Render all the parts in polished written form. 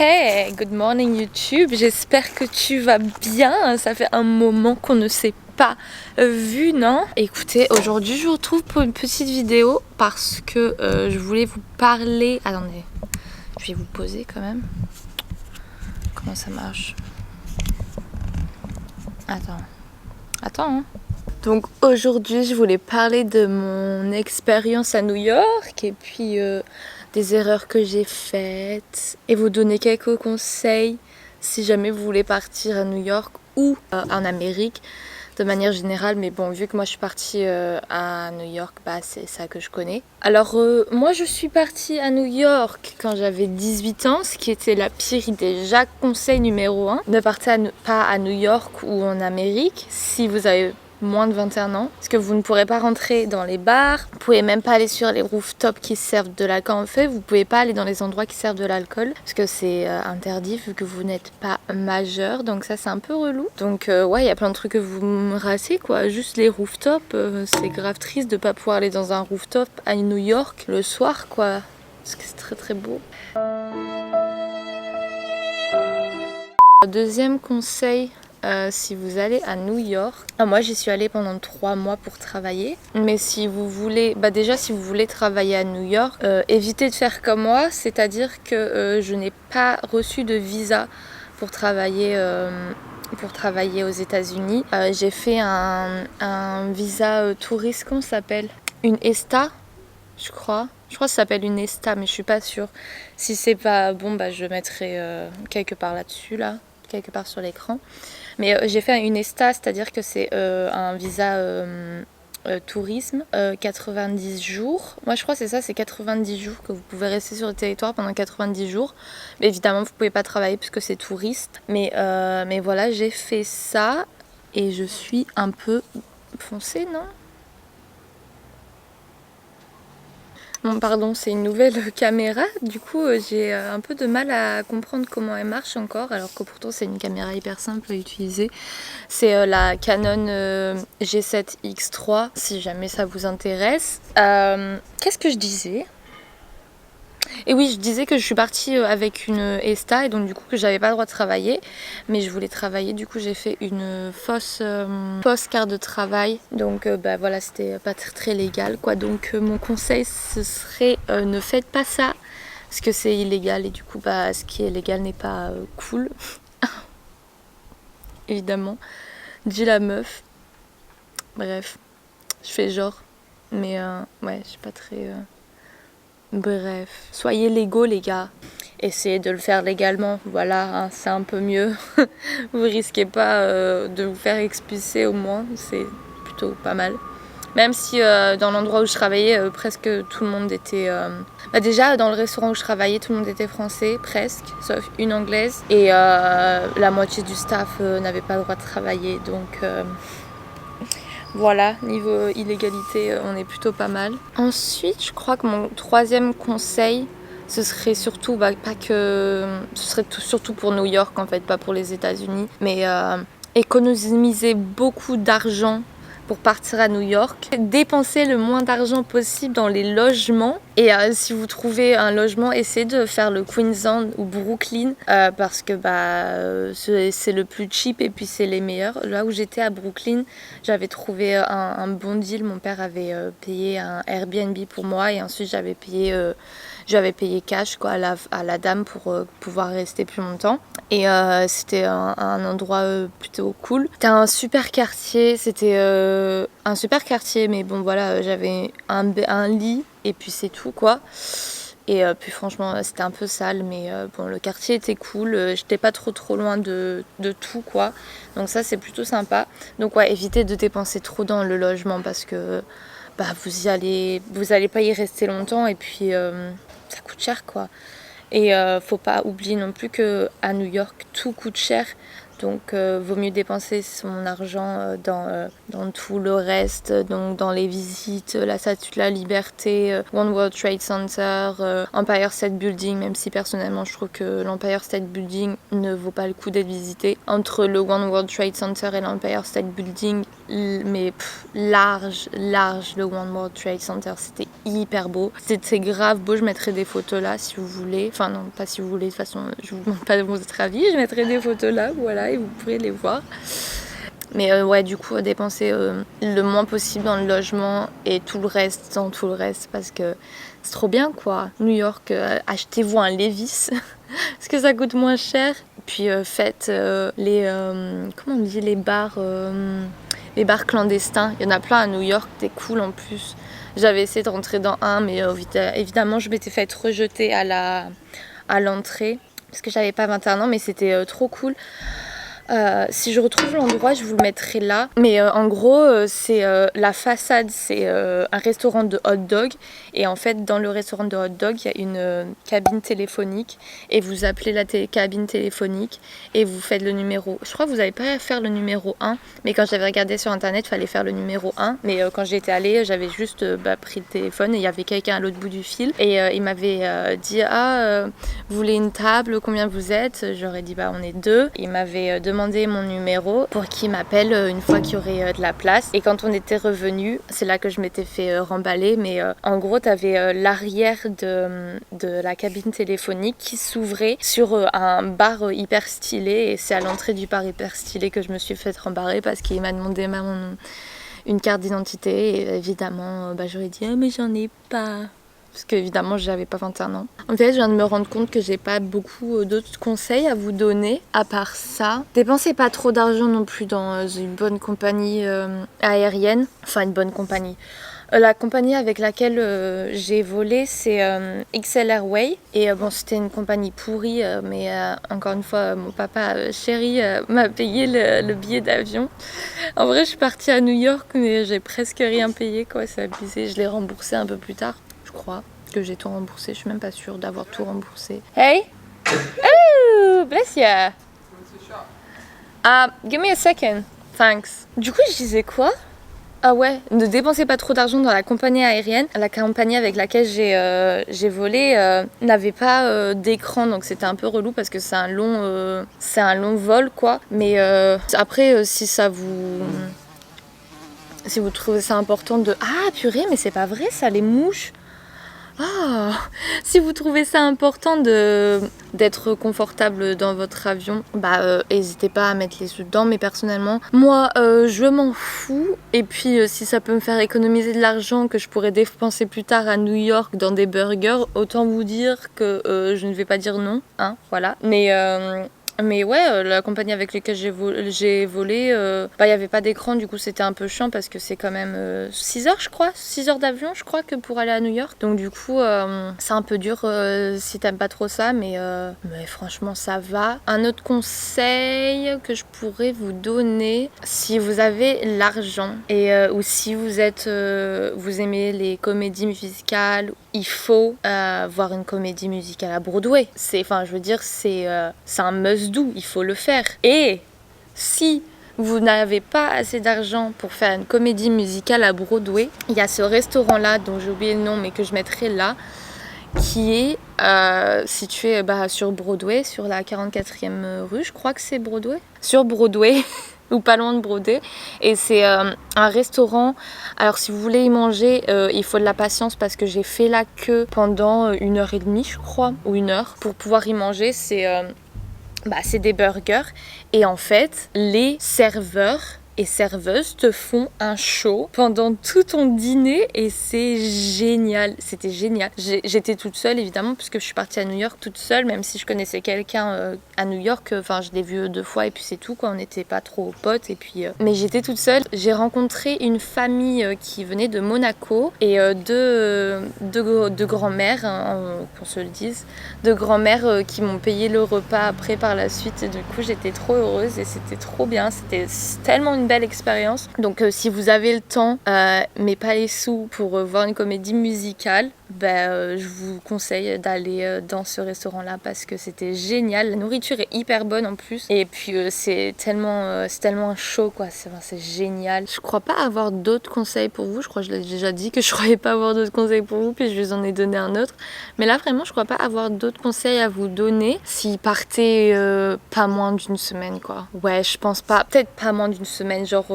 Hey, good morning YouTube, j'espère que tu vas bien, ça fait un moment qu'on ne s'est pas vu, non? Écoutez, aujourd'hui je vous retrouve pour une petite vidéo parce que je voulais vous parler... Attendez, je vais vous poser quand même. Comment ça marche? Attends, hein. Donc aujourd'hui je voulais parler de mon expérience à New York et puis des erreurs que j'ai faites et vous donner quelques conseils si jamais vous voulez partir à New York ou en Amérique de manière générale. Mais bon, vu que moi je suis partie à New York, c'est ça que je connais. Alors moi je suis partie à New York quand j'avais 18 ans, ce qui était la pire idée. Conseil numéro 1, ne partez pas à New York ou en Amérique si vous avez moins de 21 ans, parce que vous ne pourrez pas rentrer dans les bars, vous pouvez même pas aller sur les rooftops qui servent de l'alcool. En fait, vous pouvez pas aller dans les endroits qui servent de l'alcool, parce que c'est interdit vu que vous n'êtes pas majeur, donc ça c'est un peu relou. Donc ouais, il y a plein de trucs que vous me ratez quoi, juste les rooftops, c'est grave triste de pas pouvoir aller dans un rooftop à New York le soir quoi, parce que c'est très très beau. Deuxième conseil, si vous allez à New York, moi j'y suis allée pendant 3 mois pour travailler, mais si vous voulez, déjà si vous voulez travailler à New York, évitez de faire comme moi, c'est-à-dire que je n'ai pas reçu de visa pour travailler aux États-Unis. J'ai fait un visa touriste, comment ça s'appelle? Une ESTA, je crois. Je crois que ça s'appelle une ESTA, mais je suis pas sûre. Si c'est pas bon, je mettrai quelque part là-dessus, quelque part sur l'écran. Mais j'ai fait une ESTA, c'est-à-dire que c'est un visa tourisme, 90 jours. Moi je crois que c'est ça, c'est 90 jours que vous pouvez rester sur le territoire pendant 90 jours. Mais évidemment vous pouvez pas travailler puisque c'est touriste. Mais voilà, j'ai fait ça et je suis un peu foncée, non? Bon, pardon, c'est une nouvelle caméra, du coup j'ai un peu de mal à comprendre comment elle marche encore, alors que pourtant c'est une caméra hyper simple à utiliser. C'est la Canon G7X3, si jamais ça vous intéresse. Qu'est-ce que je disais ? Et oui, je disais que je suis partie avec une ESTA et donc du coup que j'avais pas le droit de travailler, mais je voulais travailler, du coup j'ai fait une fausse carte de travail, donc voilà, c'était pas très légal quoi. Donc mon conseil ce serait ne faites pas ça parce que c'est illégal et du coup ce qui est légal n'est pas cool. Évidemment, dis la meuf. Bref, je fais genre, mais ouais, je suis pas très... Bref, soyez légaux les gars, essayez de le faire légalement, voilà, hein, c'est un peu mieux. Vous risquez pas de vous faire expulser au moins, c'est plutôt pas mal. Même si dans l'endroit où je travaillais, presque tout le monde était... déjà dans le restaurant où je travaillais, tout le monde était français, presque, sauf une anglaise. Et la moitié du staff n'avait pas le droit de travailler, donc... Voilà, niveau illégalité, on est plutôt pas mal. Ensuite, je crois que mon troisième conseil, ce serait surtout, surtout pour New York en fait, pas pour les États-Unis, mais économiser beaucoup d'argent pour partir à New York. Dépensez le moins d'argent possible dans les logements. Et si vous trouvez un logement, essayez de faire le Queens ou Brooklyn parce que c'est le plus cheap et puis c'est les meilleurs. Là où j'étais à Brooklyn, j'avais trouvé un bon deal. Mon père avait payé un Airbnb pour moi et ensuite j'avais payé cash quoi, à la dame pour pouvoir rester plus longtemps. Et c'était un endroit plutôt cool. C'était un super quartier, mais bon voilà, j'avais un lit et puis c'est tout quoi. Et puis franchement c'était un peu sale, mais bon le quartier était cool, j'étais pas trop loin de tout quoi. Donc ça c'est plutôt sympa. Donc ouais, évitez de dépenser trop dans le logement parce que vous allez pas y rester longtemps et puis ça coûte cher quoi. Et faut pas oublier non plus qu'à New York tout coûte cher, donc vaut mieux dépenser son argent dans tout le reste, donc dans les visites, la Statue de la Liberté, One World Trade Center, Empire State Building, même si personnellement je trouve que l'Empire State Building ne vaut pas le coup d'être visité. Entre le One World Trade Center et l'Empire State Building, large le One World Trade Center. C'était hyper beau. C'était grave beau. Je mettrai des photos là si vous voulez. Enfin non, pas si vous voulez. De toute façon, je vous demande pas de votre avis. Je mettrai des photos là, voilà, et vous pourrez les voir. Mais ouais, du coup, dépenser le moins possible dans le logement et tout le reste dans tout le reste parce que c'est trop bien quoi. New York, achetez-vous un Levi's parce que ça coûte moins cher. Puis faites comment on dit, les bars clandestins. Il y en a plein à New York, c'est cool en plus. J'avais essayé de rentrer dans un, mais évidemment, je m'étais fait rejeter à l'entrée parce que j'avais pas 21 ans, mais c'était trop cool. Si je retrouve l'endroit, je vous le mettrai là. Mais en gros, c'est la façade, c'est un restaurant de hot dog. Et en fait, dans le restaurant de hot dog, il y a une cabine téléphonique. Et vous appelez la cabine téléphonique et vous faites le numéro. Je crois que vous n'avez pas à faire le numéro 1. Mais quand j'avais regardé sur internet, il fallait faire le numéro 1. Mais quand j'y étais allée, j'avais juste pris le téléphone et il y avait quelqu'un à l'autre bout du fil. Et il m'avait dit vous voulez une table, combien vous êtes? J'aurais dit on est 2. Il m'avait demandé mon numéro pour qu'il m'appelle une fois qu'il y aurait de la place. Et quand on était revenu, c'est là que je m'étais fait remballer. Mais en gros, tu avais l'arrière de la cabine téléphonique qui s'ouvrait sur un bar hyper stylé. Et c'est à l'entrée du bar hyper stylé que je me suis fait rembarrer parce qu'il m'a demandé une carte d'identité. Et évidemment, j'aurais dit mais j'en ai pas. Parce qu'évidemment, j'avais pas 21 ans. En fait, je viens de me rendre compte que j'ai pas beaucoup d'autres conseils à vous donner. À part ça, dépensez pas trop d'argent non plus dans une bonne compagnie aérienne. Enfin, une bonne compagnie. La compagnie avec laquelle j'ai volé, c'est XL Airways. Et c'était une compagnie pourrie, mais encore une fois, mon papa chéri m'a payé le billet d'avion. En vrai, je suis partie à New York, mais j'ai presque rien payé, quoi. C'est abusé. Je l'ai remboursé un peu plus tard. Je crois que j'ai tout remboursé. Je suis même pas sûre d'avoir tout remboursé. Hey! Oh, bless ya! Give me a second. Thanks. Du coup, je disais quoi? Ah ouais, ne dépensez pas trop d'argent dans la compagnie aérienne. La compagnie avec laquelle j'ai volé n'avait pas d'écran, donc c'était un peu relou parce que c'est un long vol, quoi. Mais après, si vous trouvez ça important de... Ah purée, mais c'est pas vrai ça, les mouches! Si vous trouvez ça important d'être confortable dans votre avion, n'hésitez pas à mettre les sous dedans. Mais personnellement, moi, je m'en fous. Et puis, si ça peut me faire économiser de l'argent que je pourrais dépenser plus tard à New York dans des burgers, autant vous dire que je ne vais pas dire non. Hein, voilà. Mais ouais, la compagnie avec laquelle j'ai volé, il n'y avait pas d'écran, du coup c'était un peu chiant parce que c'est quand même 6 heures je crois, 6 heures d'avion je crois que pour aller à New York. Donc du coup c'est un peu dur si t'aimes pas trop ça, mais franchement ça va. Un autre conseil que je pourrais vous donner, si vous avez l'argent et ou si vous aimez les comédies musicales, il faut voir une comédie musicale à Broadway. C'est un must-do, il faut le faire. Et si vous n'avez pas assez d'argent pour faire une comédie musicale à Broadway, il y a ce restaurant-là, dont j'ai oublié le nom, mais que je mettrai là, qui est situé sur Broadway, sur la 44e rue, je crois que c'est Broadway. Sur Broadway, ou pas loin de Broadway. Et c'est un restaurant. Alors si vous voulez y manger, il faut de la patience parce que j'ai fait la queue pendant 1h30, je crois, ou 1 heure. Pour pouvoir y manger, c'est des burgers. Et en fait, les serveurs et serveuses te font un show pendant tout ton dîner et c'est génial, c'était génial. J'étais toute seule évidemment puisque je suis partie à New York toute seule, même si je connaissais quelqu'un à New York, je l'ai vu 2 fois et puis c'est tout quoi, on n'était pas trop potes et puis mais j'étais toute seule. J'ai rencontré une famille qui venait de Monaco et deux grands-mères, qu'on se le dise, 2 grands-mères qui m'ont payé le repas après par la suite et du coup j'étais trop heureuse et c'était trop bien, c'était tellement une belle expérience. Donc si vous avez le temps mais pas les sous pour voir une comédie musicale, je vous conseille d'aller dans ce restaurant-là parce que c'était génial. La nourriture est hyper bonne en plus. Et puis c'est tellement chaud quoi, c'est génial. Je crois pas avoir d'autres conseils pour vous. Je crois que je l'ai déjà dit que je croyais pas avoir d'autres conseils pour vous, puis je vous en ai donné un autre. Mais là vraiment, je crois pas avoir d'autres conseils à vous donner si partez pas moins d'une semaine quoi. Ouais, je pense pas. Peut-être pas moins d'une semaine, genre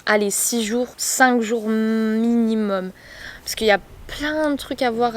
allez 6 jours, 5 jours minimum. Parce qu'il y a plein de trucs à voir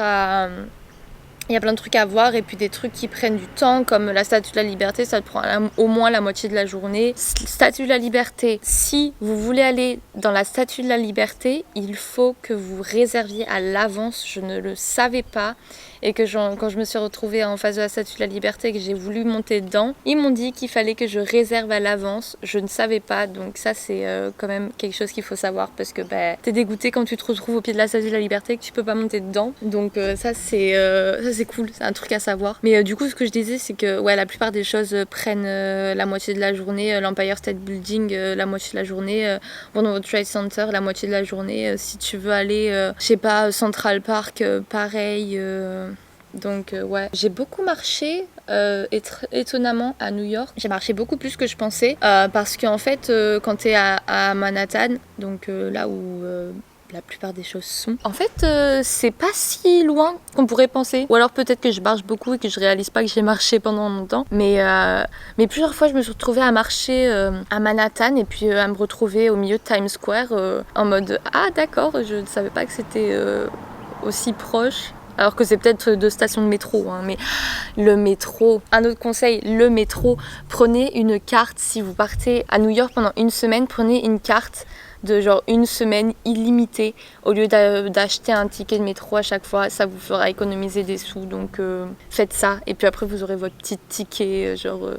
Il y a plein de trucs à voir et puis des trucs qui prennent du temps comme la Statue de la Liberté, ça te prend au moins la moitié de la journée. Statue de la Liberté, si vous voulez aller dans la Statue de la Liberté, il faut que vous réserviez à l'avance. Je ne le savais pas et que quand je me suis retrouvée en face de la Statue de la Liberté et que j'ai voulu monter dedans, ils m'ont dit qu'il fallait que je réserve à l'avance. Je ne savais pas, donc ça c'est quand même quelque chose qu'il faut savoir parce que t'es dégoûté quand tu te retrouves au pied de la Statue de la Liberté et que tu peux pas monter dedans. Donc ça c'est cool, c'est un truc à savoir. Mais du coup ce que je disais c'est que la plupart des choses prennent la moitié de la journée. L'Empire State Building la moitié de la journée, World Trade Center la moitié de la journée. Si tu veux aller je sais pas, Central Park pareil. Donc j'ai beaucoup marché étonnamment à New York. J'ai marché beaucoup plus que je pensais parce qu'en fait quand t'es à Manhattan, donc là où la plupart des choses sont, en fait c'est pas si loin qu'on pourrait penser. Ou alors peut-être que je marche beaucoup et que je réalise pas que j'ai marché pendant longtemps. Mais plusieurs fois je me suis retrouvée à marcher à Manhattan et puis à me retrouver au milieu de Times Square en mode ah d'accord, je ne savais pas que c'était aussi proche. Alors que c'est peut-être 2 stations de métro, hein, mais le métro, un autre conseil, le métro, prenez une carte si vous partez à New York pendant une semaine, prenez une carte de genre une semaine illimitée au lieu d'acheter un ticket de métro à chaque fois, ça vous fera économiser des sous, donc faites ça et puis après vous aurez votre petit ticket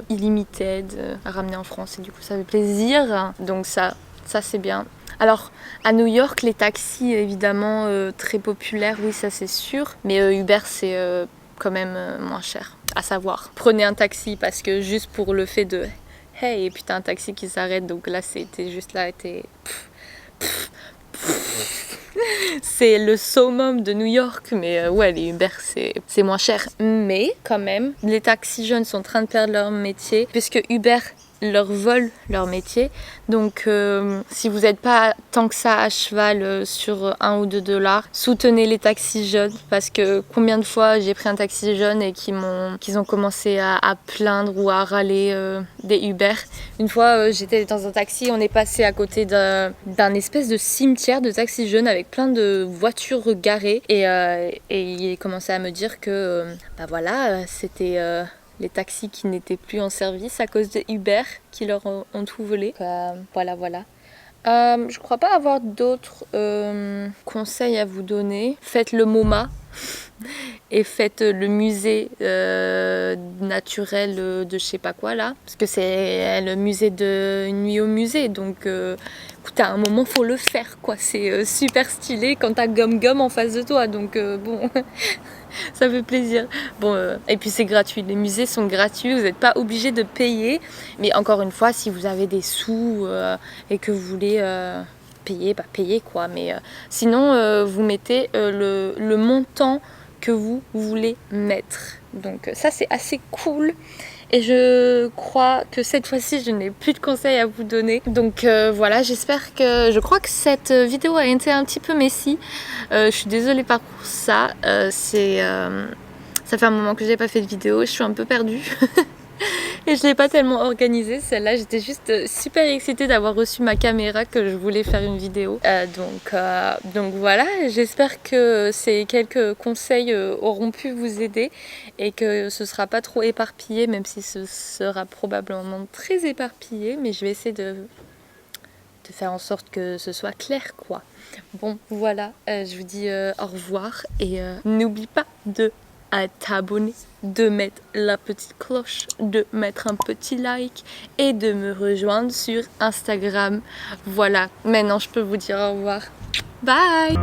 illimité à ramener en France et du coup ça fait plaisir, donc ça c'est bien. Alors, à New York, les taxis, évidemment, très populaires, oui, ça c'est sûr. Mais Uber, c'est quand même moins cher. À savoir, prenez un taxi parce que juste pour le fait de « Hey !» et puis t'as un taxi qui s'arrête. Donc là, t'es juste là, c'est le summum de New York. Mais les Uber, c'est moins cher. Mais quand même, les taxis jeunes sont en train de perdre leur métier puisque Uber leur vole leur métier. Donc si vous n'êtes pas tant que ça à cheval sur 1 ou 2 $, soutenez les taxis jeunes parce que combien de fois j'ai pris un taxi jeune et qu'ils ont commencé à plaindre ou à râler des Uber. Une fois j'étais dans un taxi, on est passé à côté d'un espèce de cimetière de taxis jeunes avec plein de voitures garées et il commençait à me dire que c'était les taxis qui n'étaient plus en service à cause de Uber qui leur ont tout volé. Voilà. Je crois pas avoir d'autres conseils à vous donner. Faites le MoMA et faites le musée naturel de je sais pas quoi là. Parce que c'est le musée de Une nuit au musée. Donc écoute, à un moment faut le faire quoi. C'est super stylé quand t'as Gum Gum en face de toi. Donc bon... Ça fait plaisir. Et puis c'est gratuit. Les musées sont gratuits. Vous n'êtes pas obligé de payer. Mais encore une fois, si vous avez des sous et que vous voulez payer, payez quoi. Mais sinon, vous mettez le montant que vous voulez mettre. Donc ça, c'est assez cool. Et je crois que cette fois-ci, je n'ai plus de conseils à vous donner. Donc je crois que cette vidéo a été un petit peu messy. Je suis désolée pour ça. Ça fait un moment que j'ai pas fait de vidéo. Je suis un peu perdue. Et je l'ai pas tellement organisée celle-là, j'étais juste super excitée d'avoir reçu ma caméra que je voulais faire une vidéo. Donc voilà, j'espère que ces quelques conseils auront pu vous aider et que ce sera pas trop éparpillé, même si ce sera probablement très éparpillé, mais je vais essayer de faire en sorte que ce soit clair quoi. Bon voilà, je vous dis au revoir et n'oublie pas de t'abonner, de mettre la petite cloche, de mettre un petit like et de me rejoindre sur Instagram. Voilà, maintenant je peux vous dire au revoir. Bye!